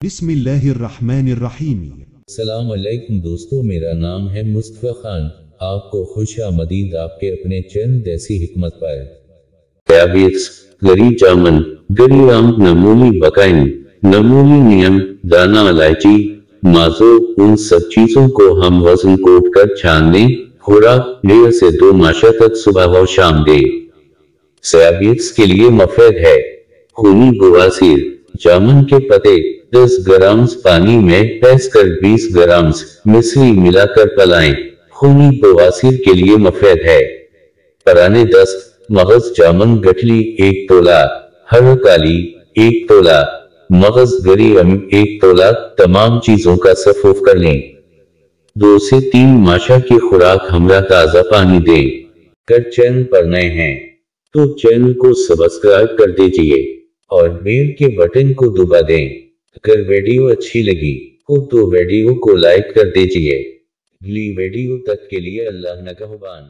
بسم الله الرحمن الرحیم۔ السلام علیکم دوستو، میرا نام ہے مصطفیٰ خان۔ آپ کو خوش آمدید آپ کے اپنے چینل دیسی حکمت پر۔ Diabetes, گری جامن، گری آم نمولی بکائن، نمولی نیم، دانا الائچی، مازو، ان سب چیزوں کو ہم وزن کوٹ کر چھان لیں، خوراک 1.5 سے 2 ماشا تک صبح و شام دے۔ ذیابیطس کے لیے مفید ہے۔ خونی بواسیر، جامن کے پتے 10 گرامز پانی میں پیس کر 20 گرامز مصری ملا کر پلائیں، خونی بواسیر کے لیے مفید ہے۔ پرانے دست، مغز جامن گٹھلی 1 تولہ، ہر کالی 1 تولہ، مغز گری 1 تولہ، تمام چیزوں کا صفوف کر لیں۔ 2 سے 3 ماشا کی خوراک ہمراہ تازہ پانی دیں۔ اگر چینل پر نئے ہیں تو چینل کو سبسکرائب کر دیجئے اور بیل کے بٹن کو دبا دیں۔ اگر ویڈیو اچھی لگی ہو تو ویڈیو کو لائک کر دیجئے۔ اگلی ویڈیو تک کے لیے اللہ نگہبان۔